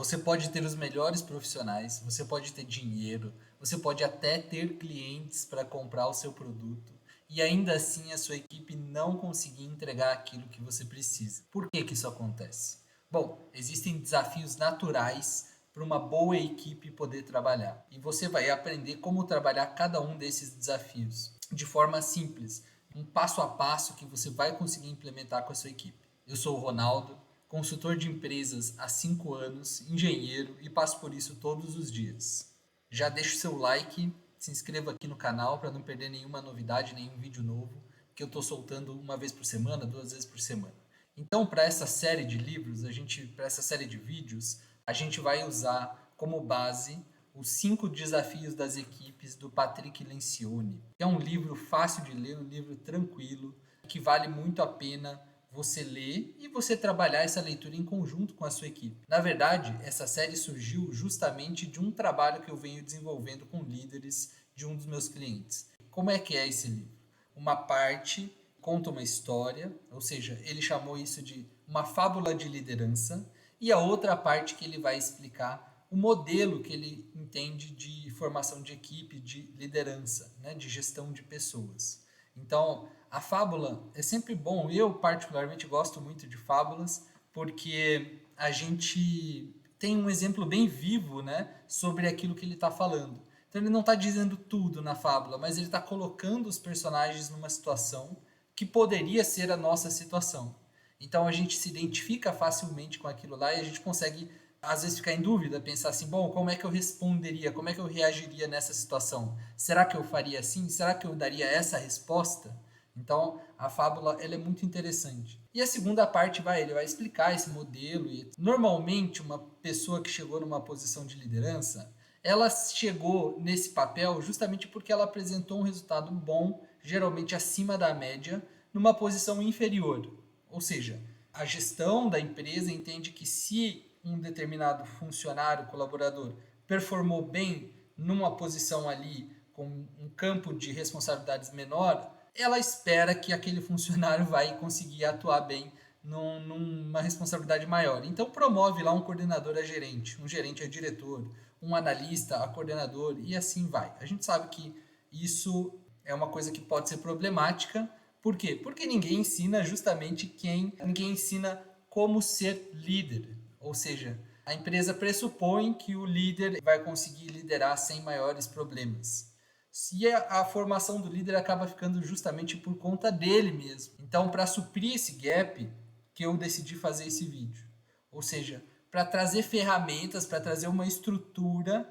Você pode ter os melhores profissionais, você pode ter dinheiro, você pode até ter clientes para comprar o seu produto e ainda assim a sua equipe não conseguir entregar aquilo que você precisa. Por que que isso acontece? Bom, existem desafios naturais para uma boa equipe poder trabalhar e você vai aprender como trabalhar cada um desses desafios de forma simples, um passo a passo que você vai conseguir implementar com a sua equipe. Eu sou o Ronaldo, consultor de empresas há 5 anos, engenheiro e passo por isso todos os dias. Já deixa o seu like, se inscreva aqui no canal para não perder nenhuma novidade, nenhum vídeo novo, que eu estou soltando uma vez por semana, 2 vezes por semana. Então, para essa série de livros, para essa série de vídeos, a gente vai usar como base os 5 desafios das equipes do Patrick Lencioni. É um livro fácil de ler, um livro tranquilo, que vale muito a pena você ler e você trabalhar essa leitura em conjunto com a sua equipe. Na verdade, essa série surgiu justamente de um trabalho que eu venho desenvolvendo com líderes de um dos meus clientes. Como é que é esse livro? Uma parte conta uma história, ou seja, ele chamou isso de uma fábula de liderança, e a outra parte que ele vai explicar o modelo que ele entende de formação de equipe, de liderança, né, de gestão de pessoas. Então, a fábula é sempre bom. Eu, particularmente, gosto muito de fábulas porque a gente tem um exemplo bem vivo, né, sobre aquilo que ele está falando. Então, ele não está dizendo tudo na fábula, mas ele está colocando os personagens numa situação que poderia ser a nossa situação. Então, a gente se identifica facilmente com aquilo lá e a gente consegue, às vezes, ficar em dúvida, pensar assim, bom, como é que eu responderia, como é que eu reagiria nessa situação? Será que eu faria assim? Será que eu daria essa resposta? Então, a fábula ela é muito interessante. E a segunda parte ele vai explicar esse modelo. E normalmente, uma pessoa que chegou numa posição de liderança, ela chegou nesse papel justamente porque ela apresentou um resultado bom, geralmente acima da média, numa posição inferior. Ou seja, a gestão da empresa entende que se um determinado funcionário, colaborador, performou bem numa posição ali com um campo de responsabilidades menor, ela espera que aquele funcionário vai conseguir atuar bem numa responsabilidade maior. Então promove lá um coordenador a gerente, um gerente a diretor, um analista a coordenador e assim vai. A gente sabe que isso é uma coisa que pode ser problemática. Por quê? Porque ninguém ensina ninguém ensina como ser líder. Ou seja, a empresa pressupõe que o líder vai conseguir liderar sem maiores problemas. E a formação do líder acaba ficando justamente por conta dele mesmo. Então, para suprir esse gap, que eu decidi fazer esse vídeo. Ou seja, para trazer ferramentas, para trazer uma estrutura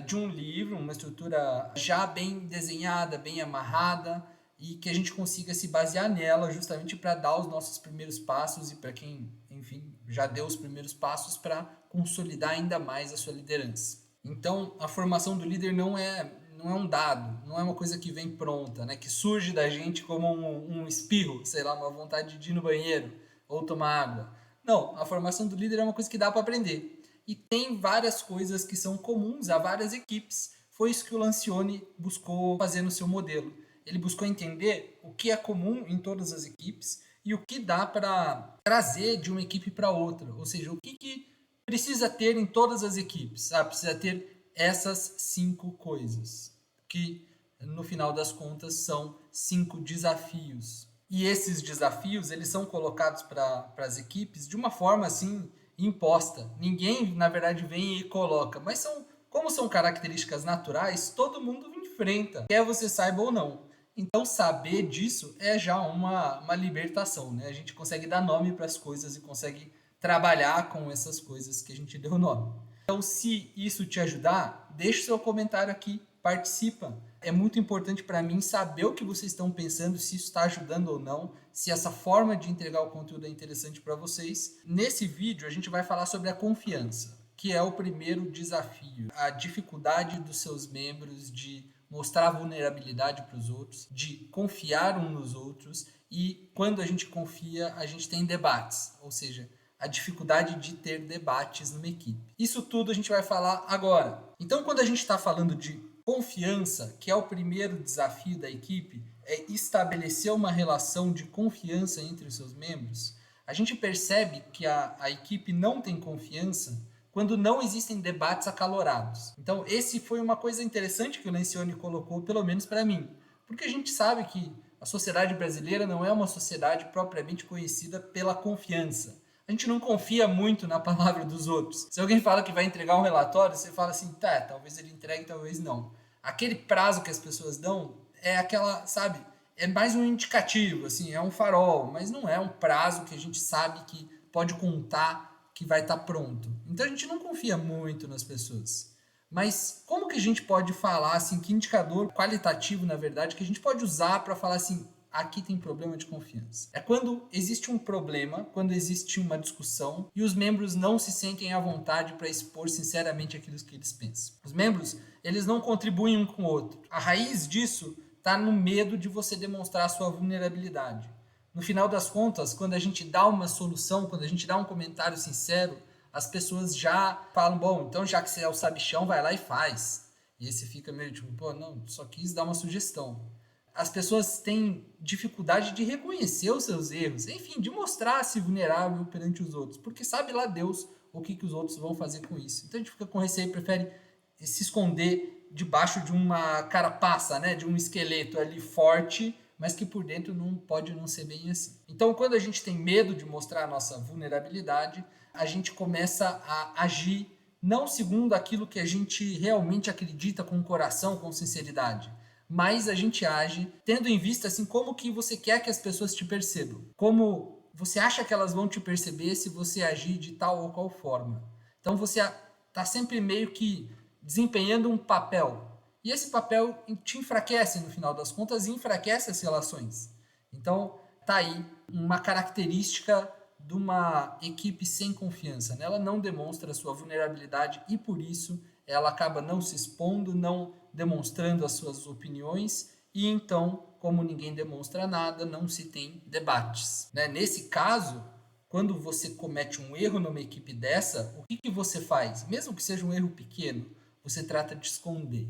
de um livro, uma estrutura já bem desenhada, bem amarrada, e que a gente consiga se basear nela justamente para dar os nossos primeiros passos e para quem, enfim, já deu os primeiros passos para consolidar ainda mais a sua liderança. Então, a formação do líder não é um dado, não é uma coisa que vem pronta, né? Que surge da gente como um espirro, sei lá, uma vontade de ir no banheiro ou tomar água. Não, a formação do líder é uma coisa que dá para aprender. E tem várias coisas que são comuns a várias equipes. Foi isso que o Lancioni buscou fazer no seu modelo. Ele buscou entender o que é comum em todas as equipes e o que dá para trazer de uma equipe para outra. Ou seja, o que precisa ter em todas as equipes. Precisa ter essas 5 coisas, que no final das contas são 5 desafios. E esses desafios eles são colocados para as equipes de uma forma assim imposta. Ninguém, na verdade, vem e coloca, mas como são características naturais, todo mundo enfrenta, quer você saiba ou não. Então, saber disso é já uma libertação, né? A gente consegue dar nome para as coisas e consegue trabalhar com essas coisas que a gente deu nome. Então, se isso te ajudar, deixe seu comentário aqui, participa. É muito importante para mim saber o que vocês estão pensando, se isso está ajudando ou não, se essa forma de entregar o conteúdo é interessante para vocês. Nesse vídeo, a gente vai falar sobre a confiança, que é o primeiro desafio. A dificuldade dos seus membros de mostrar vulnerabilidade para os outros, de confiar uns nos outros e quando a gente confia, a gente tem debates, ou seja, a dificuldade de ter debates numa equipe. Isso tudo a gente vai falar agora. Então, quando a gente está falando de confiança, que é o primeiro desafio da equipe, é estabelecer uma relação de confiança entre os seus membros, a gente percebe que a equipe não tem confiança quando não existem debates acalorados. Então, esse foi uma coisa interessante que o Lencioni colocou, pelo menos para mim, porque a gente sabe que a sociedade brasileira não é uma sociedade propriamente conhecida pela confiança. A gente não confia muito na palavra dos outros. Se alguém fala que vai entregar um relatório, você fala assim, tá, talvez ele entregue, talvez não. Aquele prazo que as pessoas dão é aquela, sabe, é mais um indicativo, assim, é um farol, mas não é um prazo que a gente sabe que pode contar que vai estar pronto. Então a gente não confia muito nas pessoas. Mas como que a gente pode falar, assim, que indicador qualitativo, na verdade, que a gente pode usar para falar assim, aqui tem problema de confiança? É quando existe um problema, quando existe uma discussão e os membros não se sentem à vontade para expor sinceramente aquilo que eles pensam. Os membros, eles não contribuem um com o outro. A raiz disso está no medo de você demonstrar a sua vulnerabilidade. No final das contas, quando a gente dá uma solução, quando a gente dá um comentário sincero, as pessoas já falam, bom, então já que você é o sabichão, vai lá e faz. E aí você fica meio tipo, pô, não, só quis dar uma sugestão. As pessoas têm dificuldade de reconhecer os seus erros, enfim, de mostrar-se vulnerável perante os outros, porque sabe lá Deus o que os outros vão fazer com isso. Então a gente fica com receio, prefere se esconder debaixo de uma carapaça, né, de um esqueleto ali forte, mas que por dentro não pode não ser bem assim. Então, quando a gente tem medo de mostrar a nossa vulnerabilidade, a gente começa a agir não segundo aquilo que a gente realmente acredita com o coração, com sinceridade, mas a gente age tendo em vista assim como que você quer que as pessoas te percebam, como você acha que elas vão te perceber se você agir de tal ou qual forma. Então você está sempre meio que desempenhando um papel. E esse papel te enfraquece no final das contas e enfraquece as relações. Então, tá aí uma característica de uma equipe sem confiança, né? Ela não demonstra a sua vulnerabilidade e por isso ela acaba não se expondo, não demonstrando as suas opiniões e então, como ninguém demonstra nada, não se tem debates, né? Nesse caso, quando você comete um erro numa equipe dessa, o que você faz? Mesmo que seja um erro pequeno, você trata de esconder.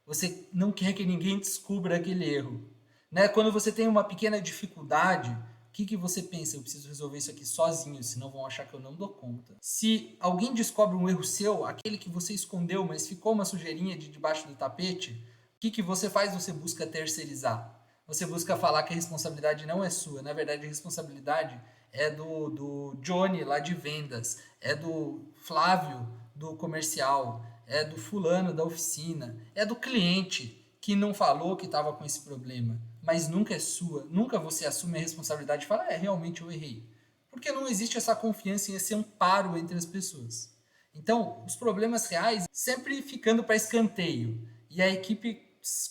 Você não quer que ninguém descubra aquele erro, né? Quando você tem uma pequena dificuldade, o que você pensa? Eu preciso resolver isso aqui sozinho, senão vão achar que eu não dou conta. Se alguém descobre um erro seu, aquele que você escondeu, mas ficou uma sujeirinha debaixo do tapete, o que você faz? Você busca terceirizar. Você busca falar que a responsabilidade não é sua. Na verdade, a responsabilidade é do Johnny lá de vendas, é do Flávio do comercial, é do fulano da oficina, é do cliente que não falou que estava com esse problema, mas nunca é sua, nunca você assume a responsabilidade e fala, realmente eu errei. Porque não existe essa confiança em esse amparo entre as pessoas. Então, os problemas reais sempre ficando para escanteio. E a equipe,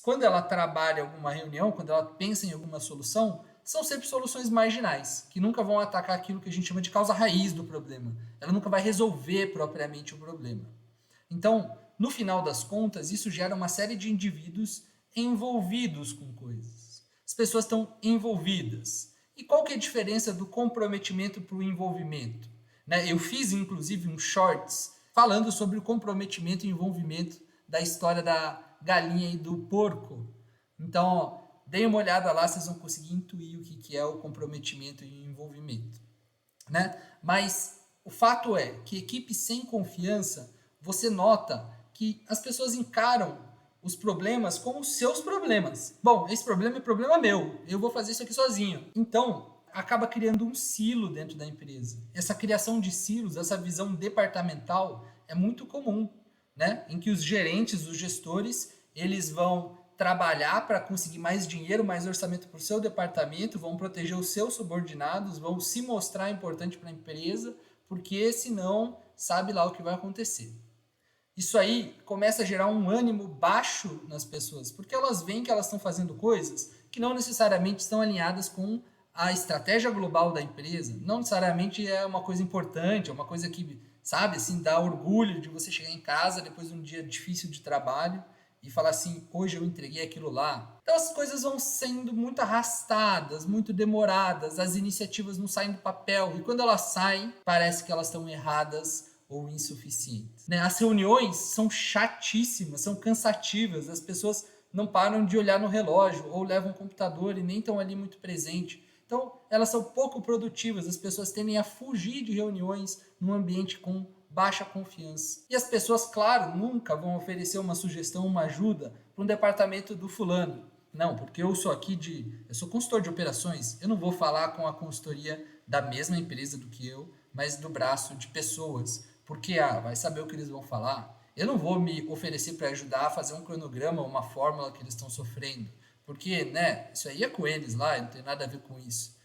quando ela trabalha em alguma reunião, quando ela pensa em alguma solução, são sempre soluções marginais, que nunca vão atacar aquilo que a gente chama de causa raiz do problema. Ela nunca vai resolver propriamente o problema. Então, no final das contas, isso gera uma série de indivíduos envolvidos com coisas. As pessoas estão envolvidas. E qual que é a diferença do comprometimento para o envolvimento? Né? Eu fiz, inclusive, um shorts falando sobre o comprometimento e envolvimento da história da galinha e do porco. Então, deem uma olhada lá, vocês vão conseguir intuir o que é o comprometimento e o envolvimento. Né? Mas o fato é que equipe sem confiança, você nota que as pessoas encaram os problemas como seus problemas. Bom, esse problema é problema meu, eu vou fazer isso aqui sozinho. Então, acaba criando um silo dentro da empresa. Essa criação de silos, essa visão departamental é muito comum, né? Em que os gerentes, os gestores, eles vão trabalhar para conseguir mais dinheiro, mais orçamento para o seu departamento, vão proteger os seus subordinados, vão se mostrar importante para a empresa, porque senão sabe lá o que vai acontecer. Isso aí começa a gerar um ânimo baixo nas pessoas, porque elas veem que elas estão fazendo coisas que não necessariamente estão alinhadas com a estratégia global da empresa, não necessariamente é uma coisa importante, é uma coisa que, sabe, assim, dá orgulho de você chegar em casa depois de um dia difícil de trabalho e falar assim, hoje eu entreguei aquilo lá. Então as coisas vão sendo muito arrastadas, muito demoradas, as iniciativas não saem do papel e quando elas saem, parece que elas estão erradas ou insuficientes. Né? As reuniões são chatíssimas, são cansativas, as pessoas não param de olhar no relógio ou levam o computador e nem estão ali muito presente. Então, elas são pouco produtivas, as pessoas tendem a fugir de reuniões num ambiente com baixa confiança. E as pessoas, claro, nunca vão oferecer uma sugestão, uma ajuda para um departamento do fulano. Não, porque eu sou consultor de operações, eu não vou falar com a consultoria da mesma empresa do que eu, mas do braço de pessoas, porque vai saber o que eles vão falar. Eu não vou me oferecer para ajudar a fazer um cronograma, uma fórmula que eles estão sofrendo, porque, né, isso aí é com eles lá, não tem nada a ver com isso.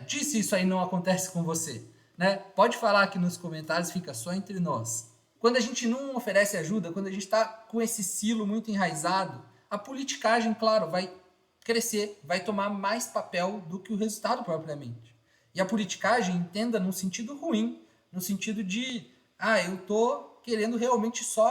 Disse isso aí não acontece com você, né? Pode falar aqui nos comentários, fica só entre nós. Quando a gente não oferece ajuda, quando a gente está com esse silo muito enraizado, a politicagem, claro, vai crescer, vai tomar mais papel do que o resultado propriamente. E a politicagem, entenda num sentido ruim, no sentido de, eu tô querendo realmente só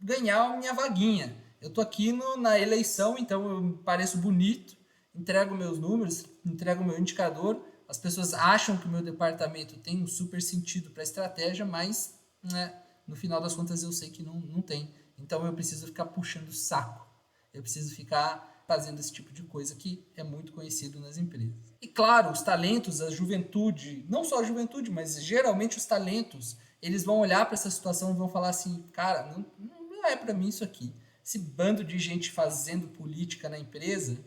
ganhar a minha vaguinha. Eu tô aqui na eleição, então eu pareço bonito, entrego meus números, entrego meu indicador, as pessoas acham que o meu departamento tem um super sentido para a estratégia, mas, né, no final das contas eu sei que não tem. Então eu preciso ficar puxando o saco. Eu preciso ficar fazendo esse tipo de coisa que é muito conhecido nas empresas. E claro, os talentos, a juventude, não só a juventude, mas geralmente os talentos, eles vão olhar para essa situação e vão falar assim, cara, não é para mim isso aqui. Esse bando de gente fazendo política na empresa,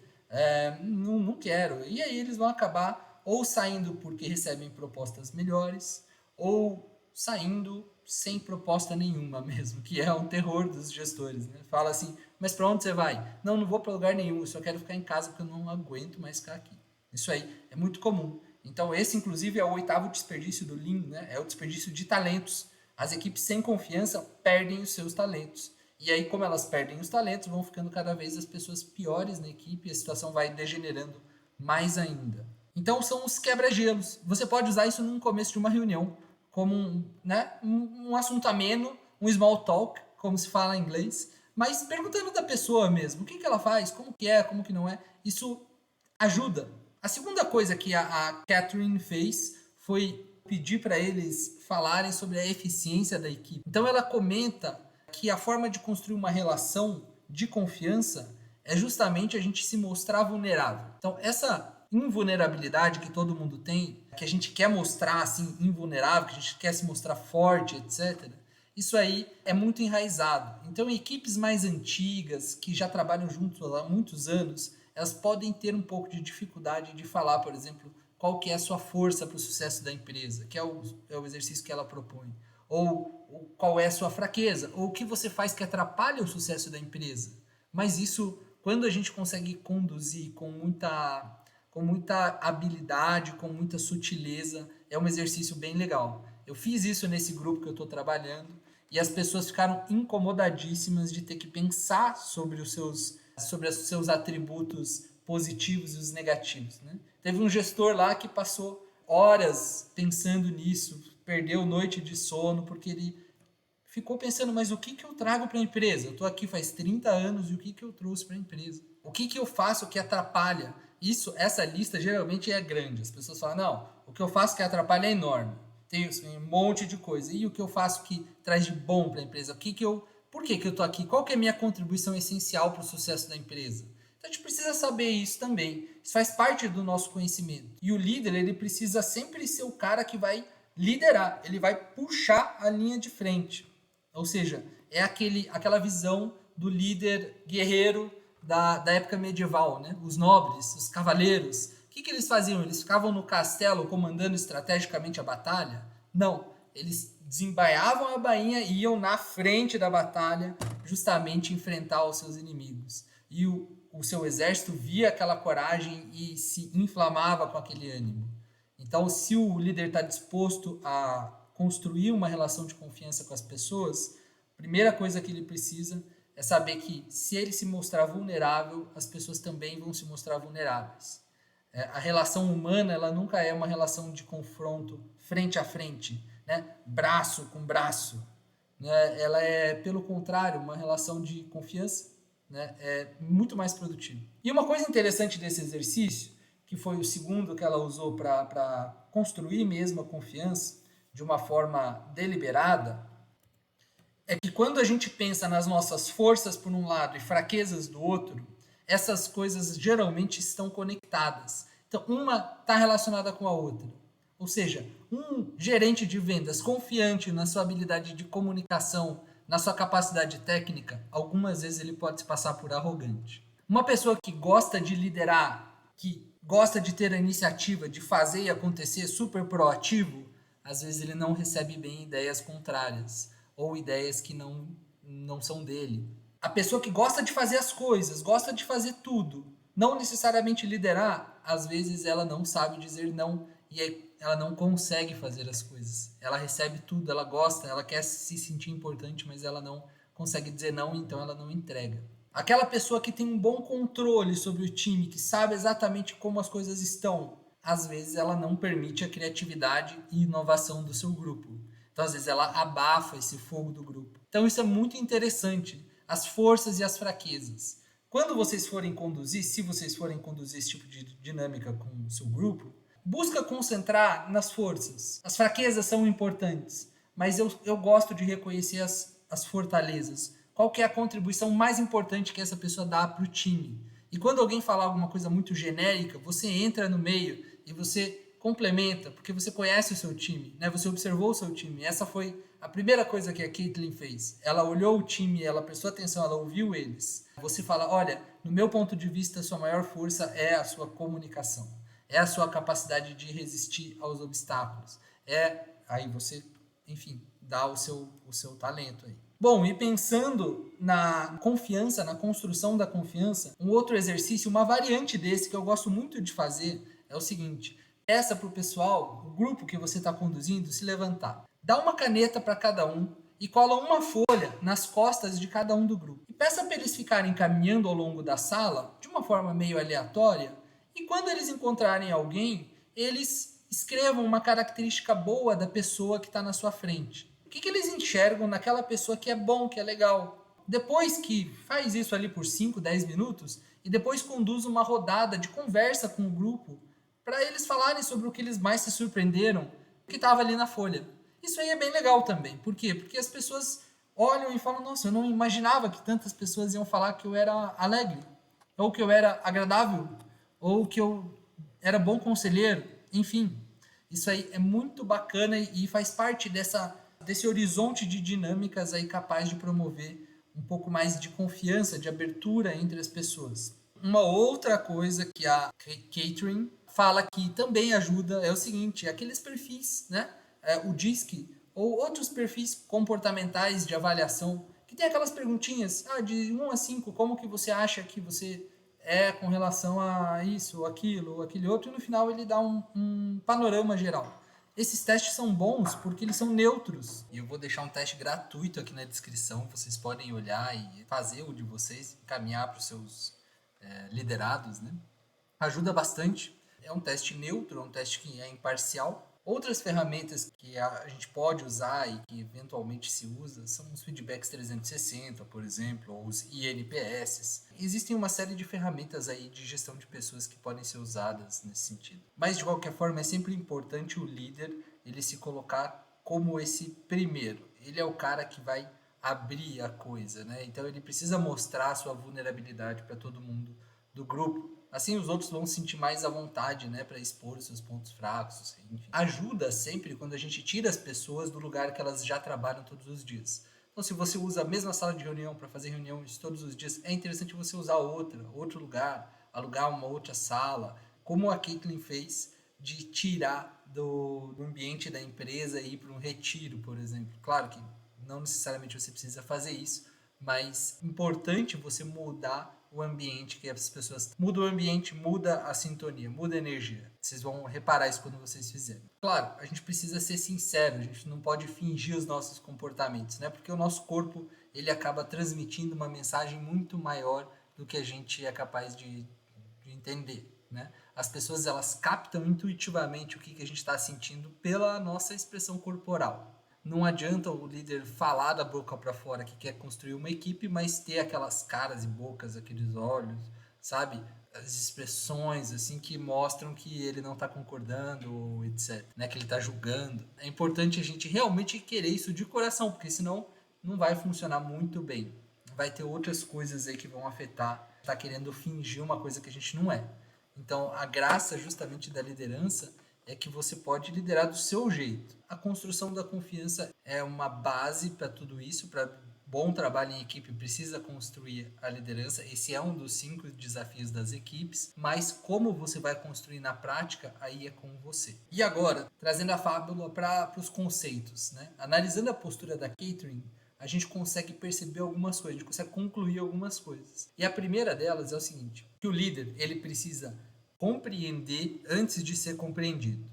não quero. E aí eles vão acabar ou saindo porque recebem propostas melhores, ou saindo sem proposta nenhuma mesmo, que é um terror dos gestores, né? Fala assim, mas para onde você vai? Não vou para lugar nenhum, eu só quero ficar em casa porque eu não aguento mais ficar aqui. Isso aí é muito comum. Então esse, inclusive, é o 8º desperdício do Lean, né? É o desperdício de talentos. As equipes sem confiança perdem os seus talentos. E aí, como elas perdem os talentos, vão ficando cada vez as pessoas piores na equipe e a situação vai degenerando mais ainda. Então são os quebra-gelos. Você pode usar isso no começo de uma reunião, como um assunto ameno, um small talk, como se fala em inglês, mas perguntando da pessoa mesmo, o que ela faz, como que é, como que não é, isso ajuda. A segunda coisa que a Catherine fez foi pedir para eles falarem sobre a eficiência da equipe. Então ela comenta que a forma de construir uma relação de confiança é justamente a gente se mostrar vulnerável. Então essa invulnerabilidade que todo mundo tem, que a gente quer mostrar assim invulnerável, que a gente quer se mostrar forte, etc. Isso aí é muito enraizado. Então, equipes mais antigas, que já trabalham juntos há muitos anos, elas podem ter um pouco de dificuldade de falar, por exemplo, qual que é a sua força para o sucesso da empresa, que é o exercício que ela propõe. Ou qual é a sua fraqueza, ou o que você faz que atrapalha o sucesso da empresa. Mas isso, quando a gente consegue conduzir com muita habilidade, com muita sutileza, é um exercício bem legal. Eu fiz isso nesse grupo que eu estou trabalhando e as pessoas ficaram incomodadíssimas de ter que pensar sobre os seus atributos positivos e os negativos, né? Teve um gestor lá que passou horas pensando nisso, perdeu noite de sono porque ele ficou pensando, mas o que eu trago para a empresa? Eu estou aqui faz 30 anos e o que eu trouxe para a empresa? O que eu faço que atrapalha? Essa lista geralmente é grande. As pessoas falam, não, o que eu faço que atrapalha é enorme. Tem assim, um monte de coisa. E o que eu faço que traz de bom para a empresa? Por que eu estou aqui? Qual que é a minha contribuição essencial para o sucesso da empresa? Então a gente precisa saber isso também. Isso faz parte do nosso conhecimento. E o líder, ele precisa sempre ser o cara que vai liderar. Ele vai puxar a linha de frente. Ou seja, é aquela visão do líder guerreiro da época medieval, né? Os nobres, os cavaleiros. O que eles faziam? Eles ficavam no castelo comandando estrategicamente a batalha? Não, eles desembaiavam a bainha e iam na frente da batalha justamente enfrentar os seus inimigos. E o seu exército via aquela coragem e se inflamava com aquele ânimo. Então, se o líder está disposto a construir uma relação de confiança com as pessoas, a primeira coisa que ele precisa é saber que se ele se mostrar vulnerável, as pessoas também vão se mostrar vulneráveis. A relação humana, ela nunca é uma relação de confronto frente a frente, né? Braço com braço. Né? Ela é, pelo contrário, uma relação de confiança, né? É muito mais produtiva. E uma coisa interessante desse exercício, que foi o segundo que ela usou para construir mesmo a confiança de uma forma deliberada, é que quando a gente pensa nas nossas forças por um lado e fraquezas do outro, essas coisas geralmente estão conectadas. Então, uma está relacionada com a outra. Ou seja, Um gerente de vendas confiante na sua habilidade de comunicação, na sua capacidade técnica, algumas vezes ele pode se passar por arrogante. Uma pessoa que gosta de liderar, que gosta de ter a iniciativa de fazer e acontecer, super proativo, às vezes ele não recebe bem ideias contrárias ou ideias que não são dele. A pessoa que gosta de fazer as coisas, gosta de fazer tudo, não necessariamente liderar, às vezes ela não sabe dizer não e ela não consegue fazer as coisas. Ela recebe tudo, ela gosta, ela quer se sentir importante, mas ela não consegue dizer não, então ela não entrega. Aquela pessoa que tem um bom controle sobre o time, que sabe exatamente como as coisas estão, às vezes ela não permite a criatividade e inovação do seu grupo. Então, às vezes, ela abafa esse fogo do grupo. Então, isso é muito interessante. As forças e as fraquezas. Quando vocês forem conduzir, se vocês forem conduzir esse tipo de dinâmica com o seu grupo, busca concentrar nas forças. As fraquezas são importantes, mas eu gosto de reconhecer as fortalezas. Qual que é a contribuição mais importante que essa pessoa dá para o time? E quando alguém falar alguma coisa muito genérica, você entra no meio e você complementa, porque você conhece o seu time, né? Você observou o seu time. Essa foi a primeira coisa que a Caitlin fez. Ela olhou o time, ela prestou atenção, ela ouviu eles. Você fala, olha, no meu ponto de vista, a sua maior força é a sua comunicação, é a sua capacidade de resistir aos obstáculos. Aí você, enfim, dá o seu talento aí. Bom, e pensando na confiança, na construção da confiança, um outro exercício, uma variante desse que eu gosto muito de fazer é o seguinte: peça para o pessoal, o grupo que você está conduzindo, se levantar. Dá uma caneta para cada um e cola uma folha nas costas de cada um do grupo. E peça para eles ficarem caminhando ao longo da sala, de uma forma meio aleatória, e quando eles encontrarem alguém, eles escrevam uma característica boa da pessoa que está na sua frente. O que eles enxergam naquela pessoa que é bom, que é legal? Depois que faz isso ali por 5, 10 minutos, e depois conduz uma rodada de conversa com o grupo, para eles falarem sobre o que eles mais se surpreenderam, que estava ali na folha. Isso aí é bem legal também. Por quê? Porque as pessoas olham e falam, nossa, eu não imaginava que tantas pessoas iam falar que eu era alegre, ou que eu era agradável, ou que eu era bom conselheiro, enfim. Isso aí é muito bacana e faz parte desse horizonte de dinâmicas aí capaz de promover um pouco mais de confiança, de abertura entre as pessoas. Uma outra coisa que a Catherine fala que também ajuda é o seguinte, aqueles perfis, né? O DISC ou outros perfis comportamentais de avaliação, que tem aquelas perguntinhas, de 1 a 5, como que você acha que você com relação a isso, ou aquilo, ou aquele outro, e no final ele dá um panorama geral. Esses testes são bons porque eles são neutros. E eu vou deixar um teste gratuito aqui na descrição, vocês podem olhar e fazer o de vocês, encaminhar para os seus liderados, né? Ajuda bastante. É um teste neutro, é um teste que é imparcial. Outras ferramentas que a gente pode usar e que eventualmente se usa são os feedbacks 360, por exemplo, ou os INPS. Existem uma série de ferramentas aí de gestão de pessoas que podem ser usadas nesse sentido. Mas de qualquer forma é sempre importante o líder ele se colocar como esse primeiro. Ele é o cara que vai abrir a coisa, né? Então ele precisa mostrar a sua vulnerabilidade para todo mundo do grupo. Assim os outros vão se sentir mais à vontade, né, para expor os seus pontos fracos. Enfim. Ajuda sempre quando a gente tira as pessoas do lugar que elas já trabalham todos os dias. Então, se você usa a mesma sala de reunião para fazer reuniões todos os dias, é interessante você usar outro lugar, alugar uma outra sala, como a Caitlin fez, de tirar do ambiente da empresa e ir para um retiro, por exemplo. Claro que não necessariamente você precisa fazer isso, mas é importante você mudar o ambiente, que as pessoas mudam o ambiente, muda a sintonia, muda a energia. Vocês vão reparar isso quando vocês fizerem. Claro, a gente precisa ser sincero, a gente não pode fingir os nossos comportamentos, né? Porque o nosso corpo, ele acaba transmitindo uma mensagem muito maior do que a gente é capaz de entender, né? As pessoas, elas captam intuitivamente o que a gente está sentindo pela nossa expressão corporal. Não adianta o líder falar da boca para fora que quer construir uma equipe, mas ter aquelas caras e bocas, aqueles olhos, sabe? As expressões assim que mostram que ele não está concordando, ou etc, né? Que ele está julgando. É importante a gente realmente querer isso de coração, porque senão não vai funcionar muito bem. Vai ter outras coisas aí que vão afetar. Tá querendo fingir uma coisa que a gente não é. Então, a graça justamente da liderança é que você pode liderar do seu jeito. A construção da confiança é uma base para tudo isso, para bom trabalho em equipe precisa construir a liderança. Esse é um dos 5 desafios das equipes, mas como você vai construir na prática, aí é com você. E agora, trazendo a fábula para os conceitos, né? Analisando a postura da Catherine, a gente consegue perceber algumas coisas, a gente consegue concluir algumas coisas. E a primeira delas é o seguinte, que o líder, ele precisa compreender antes de ser compreendido.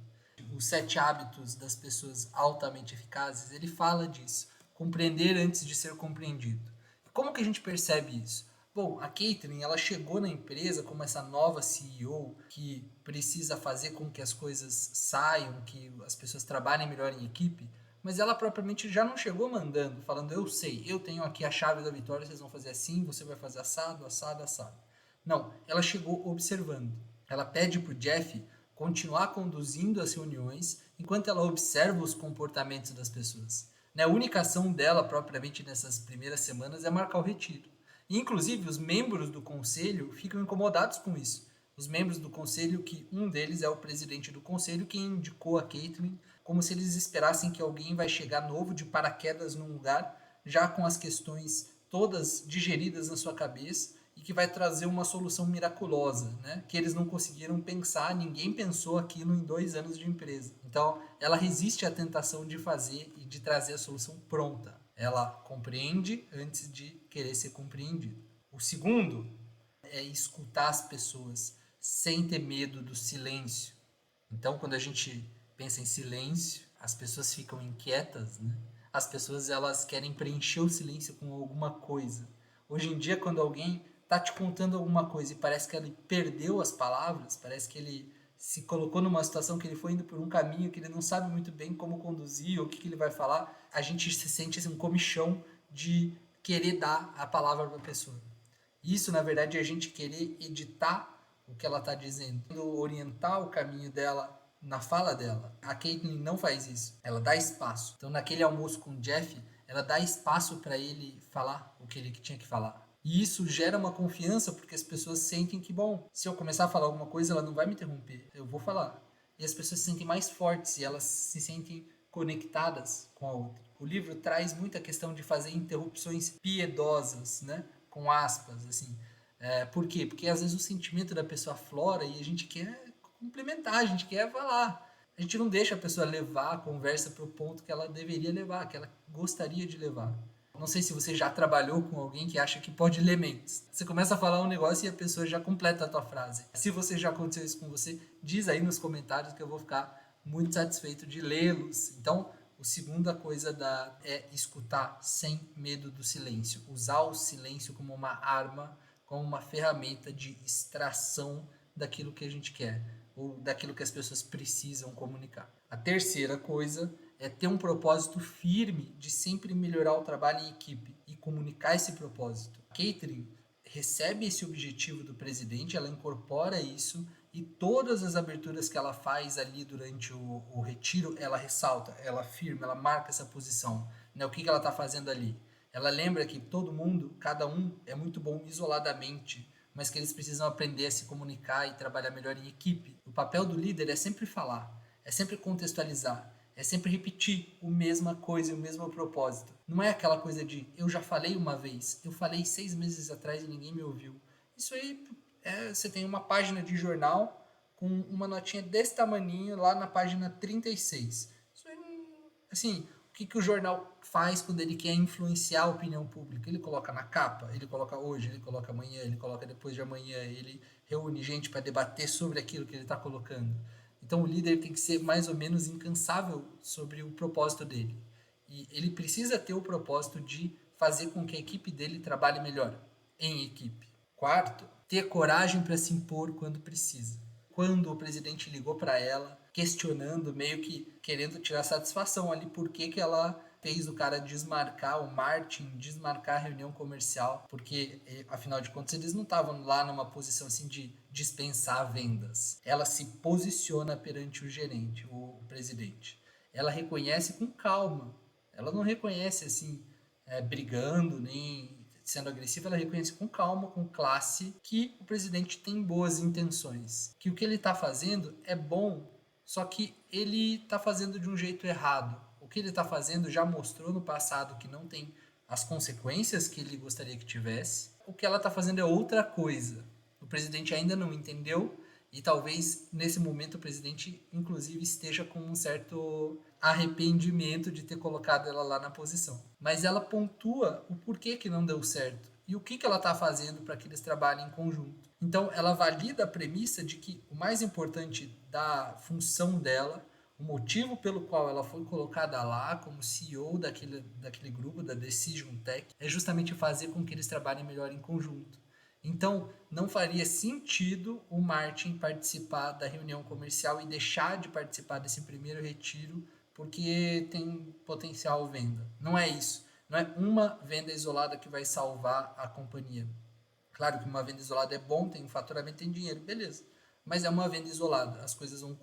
Os 7 hábitos das pessoas altamente eficazes, ele fala disso. Compreender antes de ser compreendido. Como que a gente percebe isso? Bom, a Catherine, ela chegou na empresa como essa nova CEO que precisa fazer com que as coisas saiam, que as pessoas trabalhem melhor em equipe, mas ela propriamente já não chegou mandando, falando, eu sei, eu tenho aqui a chave da vitória, vocês vão fazer assim, você vai fazer assado, assado, assado. Não, ela chegou observando. Ela pede para o Jeff continuar conduzindo as reuniões enquanto ela observa os comportamentos das pessoas. A única ação dela, propriamente nessas primeiras semanas, é marcar o retiro. E, inclusive, os membros do conselho ficam incomodados com isso. Os membros do conselho, que um deles é o presidente do conselho, que indicou a Caitlyn, como se eles esperassem que alguém vai chegar novo de paraquedas num lugar, já com as questões todas digeridas na sua cabeça, e que vai trazer uma solução miraculosa, né? Que eles não conseguiram pensar, ninguém pensou aquilo em 2 anos de empresa. Então, ela resiste à tentação de fazer e de trazer a solução pronta. Ela compreende antes de querer ser compreendido. O segundo é escutar as pessoas sem ter medo do silêncio. Então, quando a gente pensa em silêncio, as pessoas ficam inquietas, né? As pessoas elas querem preencher o silêncio com alguma coisa. Hoje em dia, quando alguém está te contando alguma coisa e parece que ele perdeu as palavras, parece que ele se colocou numa situação que ele foi indo por um caminho que ele não sabe muito bem como conduzir ou o que ele vai falar, a gente se sente assim, um comichão de querer dar a palavra para a pessoa. Isso, na verdade, é a gente querer editar o que ela está dizendo, orientar o caminho dela na fala dela. A Caitlyn não faz isso, ela dá espaço. Então, naquele almoço com o Jeff, ela dá espaço para ele falar o que ele tinha que falar. E isso gera uma confiança porque as pessoas sentem que, bom, se eu começar a falar alguma coisa, ela não vai me interromper, eu vou falar. E as pessoas se sentem mais fortes e elas se sentem conectadas com a outra. O livro traz muita questão de fazer interrupções piedosas, né? Com aspas, assim. Por quê? Porque às vezes o sentimento da pessoa aflora e a gente quer complementar, a gente quer falar. A gente não deixa a pessoa levar a conversa para o ponto que ela deveria levar, que ela gostaria de levar. Não sei se você já trabalhou com alguém que acha que pode ler mentes. Você começa a falar um negócio e a pessoa já completa a tua frase. Se você já aconteceu isso com você, diz aí nos comentários que eu vou ficar muito satisfeito de lê-los. Então, a segunda coisa é escutar sem medo do silêncio. Usar o silêncio como uma arma, como uma ferramenta de extração daquilo que a gente quer ou daquilo que as pessoas precisam comunicar. A terceira coisa é ter um propósito firme de sempre melhorar o trabalho em equipe e comunicar esse propósito. A Catherine recebe esse objetivo do presidente, ela incorpora isso e todas as aberturas que ela faz ali durante o retiro, ela ressalta, ela afirma, ela marca essa posição. Né? O que ela está fazendo ali? Ela lembra que todo mundo, cada um, é muito bom isoladamente, mas que eles precisam aprender a se comunicar e trabalhar melhor em equipe. O papel do líder é sempre falar, é sempre contextualizar, é sempre repetir a mesma coisa e o mesmo propósito. Não é aquela coisa de eu já falei uma vez, eu falei 6 meses atrás e ninguém me ouviu. Isso aí você tem uma página de jornal com uma notinha desse tamaninho lá na página 36. Isso aí, assim, o que o jornal faz quando ele quer influenciar a opinião pública? Ele coloca na capa, ele coloca hoje, ele coloca amanhã, ele coloca depois de amanhã, ele reúne gente para debater sobre aquilo que ele está colocando. Então o líder tem que ser mais ou menos incansável sobre o propósito dele. E ele precisa ter o propósito de fazer com que a equipe dele trabalhe melhor em equipe. Quarto, ter coragem para se impor quando precisa. Quando o presidente ligou para ela, questionando, meio que querendo tirar satisfação ali, por que ela fez o cara desmarcar, o Martin desmarcar a reunião comercial, porque afinal de contas eles não estavam lá numa posição assim de dispensar vendas. Ela se posiciona perante o gerente, o presidente. Ela reconhece com calma, ela não reconhece assim, brigando, nem sendo agressiva, ela reconhece com calma, com classe, que o presidente tem boas intenções, que o que ele está fazendo é bom, Só que ele está fazendo de um jeito errado. O que ele está fazendo já mostrou no passado que não tem as consequências que ele gostaria que tivesse. O que ela está fazendo é outra coisa. O presidente ainda não entendeu e talvez nesse momento o presidente, inclusive, esteja com um certo arrependimento de ter colocado ela lá na posição. Mas ela pontua o porquê que não deu certo e o que ela está fazendo para que eles trabalhem em conjunto. Então, ela valida a premissa de que o mais importante da função dela, o motivo pelo qual ela foi colocada lá como CEO daquele grupo, da Decision Tech, é justamente fazer com que eles trabalhem melhor em conjunto. Então, não faria sentido o Martin participar da reunião comercial e deixar de participar desse primeiro retiro porque tem potencial venda. Não é isso. Não é uma venda isolada que vai salvar a companhia. Claro que uma venda isolada é bom, tem um faturamento, tem dinheiro, beleza. Mas é uma venda isolada. As coisas vão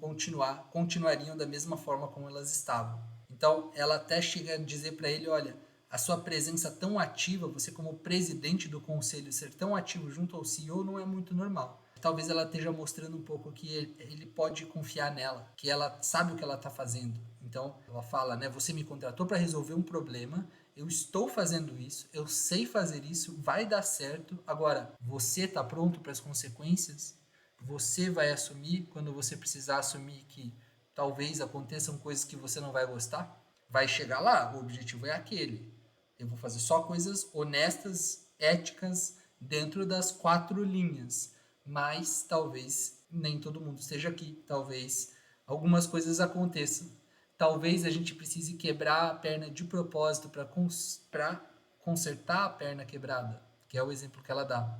continuariam da mesma forma como elas estavam. Então, ela até chega a dizer para ele, olha, a sua presença tão ativa, você como presidente do conselho ser tão ativo junto ao CEO não é muito normal. Talvez ela esteja mostrando um pouco que ele pode confiar nela, que ela sabe o que ela está fazendo. Então, ela fala, né, você me contratou para resolver um problema, eu estou fazendo isso, eu sei fazer isso, vai dar certo. Agora, você está pronto para as consequências? Você vai assumir quando você precisar assumir que talvez aconteçam coisas que você não vai gostar? Vai chegar lá, o objetivo é aquele. Eu vou fazer só coisas honestas, éticas, dentro das 4 linhas. Mas talvez nem todo mundo esteja aqui. Talvez algumas coisas aconteçam. Talvez a gente precise quebrar a perna de propósito para consertar a perna quebrada, que é o exemplo que ela dá.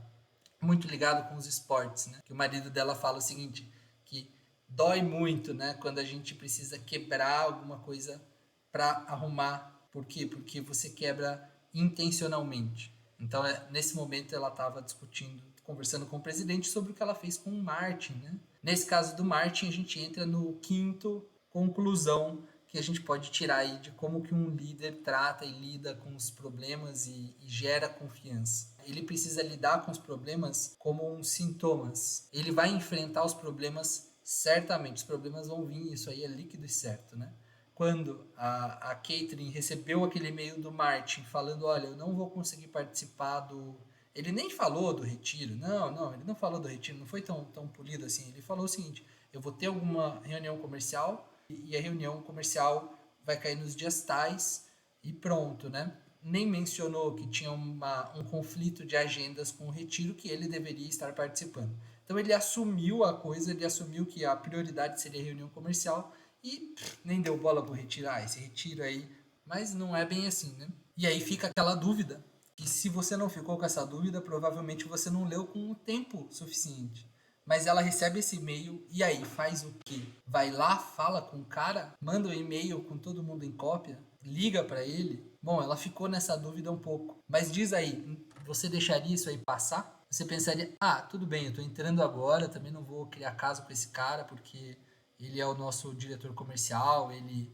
Muito ligado com os esportes, né? Que o marido dela fala o seguinte, que dói muito, né? Quando a gente precisa quebrar alguma coisa para arrumar. Por quê? Porque você quebra intencionalmente. Então, nesse momento, ela estava discutindo, conversando com o presidente sobre o que ela fez com o Martin, né? Nesse caso do Martin, a gente entra no quinto conclusão que a gente pode tirar aí de como que um líder trata e lida com os problemas e gera confiança. Ele precisa lidar com os problemas como uns sintomas. Ele vai enfrentar os problemas certamente. Os problemas vão vir, isso aí é líquido e certo, né? Quando a Catherine recebeu aquele e-mail do Martin falando, olha, eu não vou conseguir participar do... Ele nem falou do retiro, não, ele não falou do retiro, não foi tão polido assim. Ele falou o seguinte, eu vou ter alguma reunião comercial e a reunião comercial vai cair nos dias tais e pronto, né? Nem mencionou que tinha um conflito de agendas com o retiro que ele deveria estar participando. Então ele assumiu a coisa, ele assumiu que a prioridade seria a reunião comercial e nem deu bola pro retiro. Ah, esse retiro aí. Mas não é bem assim, né? E aí fica aquela dúvida. E se você não ficou com essa dúvida, provavelmente você não leu com o tempo suficiente. Mas ela recebe esse e-mail e aí faz o quê? Vai lá, fala com o cara, manda um e-mail com todo mundo em cópia, liga para ele. Bom, ela ficou nessa dúvida um pouco. Mas diz aí, você deixaria isso aí passar? Você pensaria, ah, tudo bem, eu tô entrando agora, também não vou criar caso com esse cara porque ele é o nosso diretor comercial, ele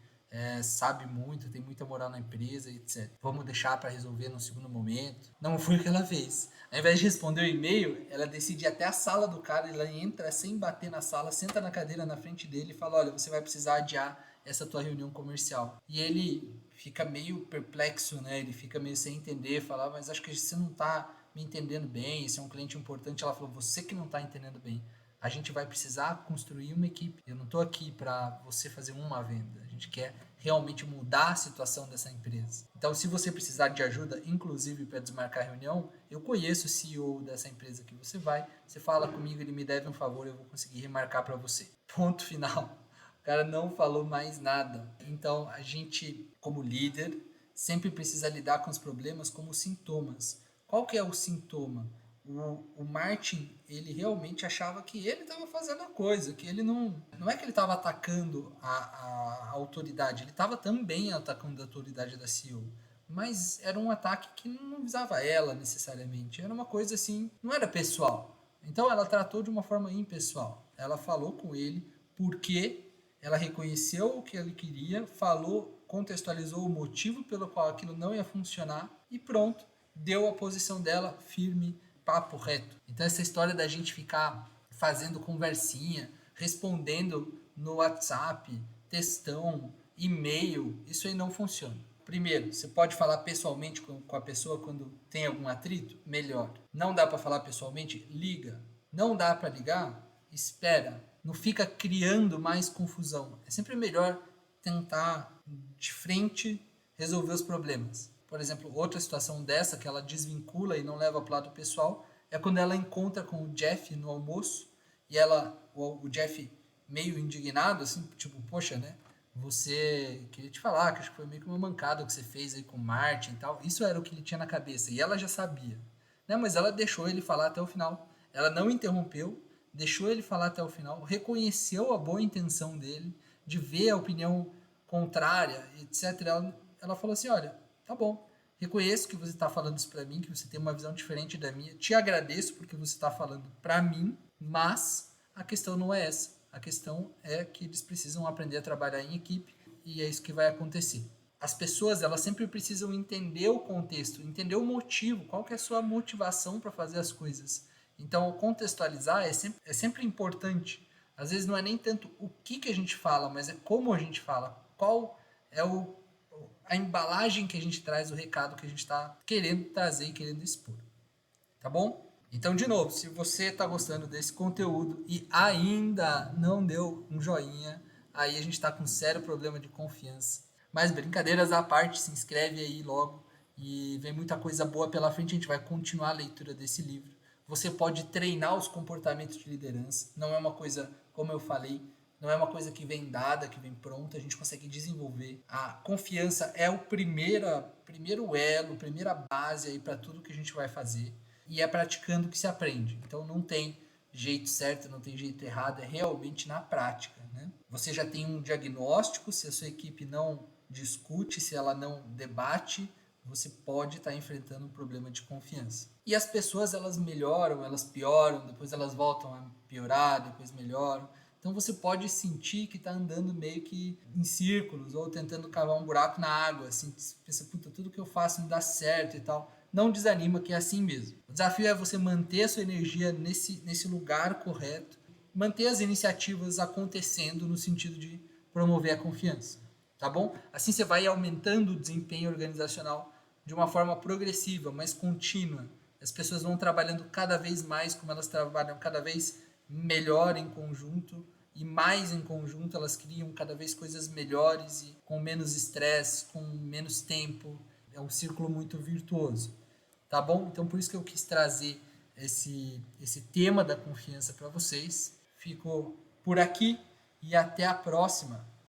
sabe muito, tem muita moral na empresa, etc. Vamos deixar para resolver no segundo momento. Não foi o que ela fez. Ao invés de responder o e-mail, ela decide ir até a sala do cara, ela entra sem bater na sala, senta na cadeira na frente dele e fala, olha, você vai precisar adiar essa tua reunião comercial. E ele fica meio perplexo, né? Ele fica meio sem entender, fala, mas acho que você não tá me entendendo bem, esse é um cliente importante. Ela falou, você que não tá entendendo bem. A gente vai precisar construir uma equipe. Eu não estou aqui para você fazer uma venda. A gente quer realmente mudar a situação dessa empresa. Então, se você precisar de ajuda, inclusive para desmarcar a reunião, eu conheço o CEO dessa empresa que você vai. Você fala comigo, ele me deve um favor, eu vou conseguir remarcar para você. Ponto final. O cara não falou mais nada. Então, a gente, como líder, sempre precisa lidar com os problemas como sintomas. Qual que é o sintoma? O Martin, ele realmente achava que ele estava fazendo a coisa, que ele não é que ele estava atacando a autoridade, ele estava também atacando a autoridade da CEO, mas era um ataque que não visava ela necessariamente, era uma coisa assim, não era pessoal. Então ela tratou de uma forma impessoal. Ela falou com ele porque ela reconheceu o que ele queria, falou, contextualizou o motivo pelo qual aquilo não ia funcionar e pronto, deu a posição dela firme, papo reto. Então essa história da gente ficar fazendo conversinha, respondendo no WhatsApp, textão, e-mail, isso aí não funciona. Primeiro, você pode falar pessoalmente com a pessoa quando tem algum atrito? Melhor. Não dá para falar pessoalmente? Liga. Não dá para ligar? Espera. Não fica criando mais confusão. É sempre melhor tentar de frente resolver os problemas. Por exemplo, outra situação dessa que ela desvincula e não leva para o lado pessoal é quando ela encontra com o Jeff no almoço e o Jeff meio indignado, assim, tipo, poxa, né? Você queria te falar que acho que foi meio que uma mancada o que você fez aí com o Martin e tal. Isso era o que ele tinha na cabeça e ela já sabia, né? Mas ela deixou ele falar até o final. Ela não interrompeu, deixou ele falar até o final, reconheceu a boa intenção dele de ver a opinião contrária, etc. Ela falou assim: olha, tá bom, reconheço que você está falando isso para mim, que você tem uma visão diferente da minha, te agradeço porque você está falando para mim, mas a questão não é essa. A questão é que eles precisam aprender a trabalhar em equipe e é isso que vai acontecer. As pessoas, elas sempre precisam entender o contexto, entender o motivo, qual que é a sua motivação para fazer as coisas. Então, contextualizar é sempre importante. Às vezes não é nem tanto o que a gente fala, mas é como a gente fala. Qual é a embalagem que a gente traz, o recado que a gente está querendo trazer e querendo expor. Tá bom? Então, de novo, se você está gostando desse conteúdo e ainda não deu um joinha, aí a gente está com um sério problema de confiança. Mas brincadeiras à parte, se inscreve aí logo e vem muita coisa boa pela frente. A gente vai continuar a leitura desse livro. Você pode treinar os comportamentos de liderança. Não é uma coisa, como eu falei, não é uma coisa que vem dada, que vem pronta. A gente consegue desenvolver. A confiança é o primeiro elo, primeira base aí para tudo que a gente vai fazer. E é praticando que se aprende. Então não tem jeito certo, não tem jeito errado, é realmente na prática, né? Você já tem um diagnóstico, se a sua equipe não discute, se ela não debate, você pode estar enfrentando um problema de confiança. E as pessoas, elas melhoram, elas pioram, depois elas voltam a piorar, depois melhoram. Então você pode sentir que está andando meio que em círculos ou tentando cavar um buraco na água, assim, pensa, puta, tudo que eu faço não dá certo e tal. Não desanima, que é assim mesmo. O desafio é você manter a sua energia nesse lugar correto, manter as iniciativas acontecendo no sentido de promover a confiança, tá bom? Assim você vai aumentando o desempenho organizacional de uma forma progressiva, mas contínua. As pessoas vão trabalhando cada vez mais, como elas trabalham cada vez melhor em conjunto, e mais em conjunto elas criam cada vez coisas melhores e com menos estresse, com menos tempo. É um círculo muito virtuoso, tá bom? Então por isso que eu quis trazer esse tema da confiança para vocês. Fico por aqui e até a próxima.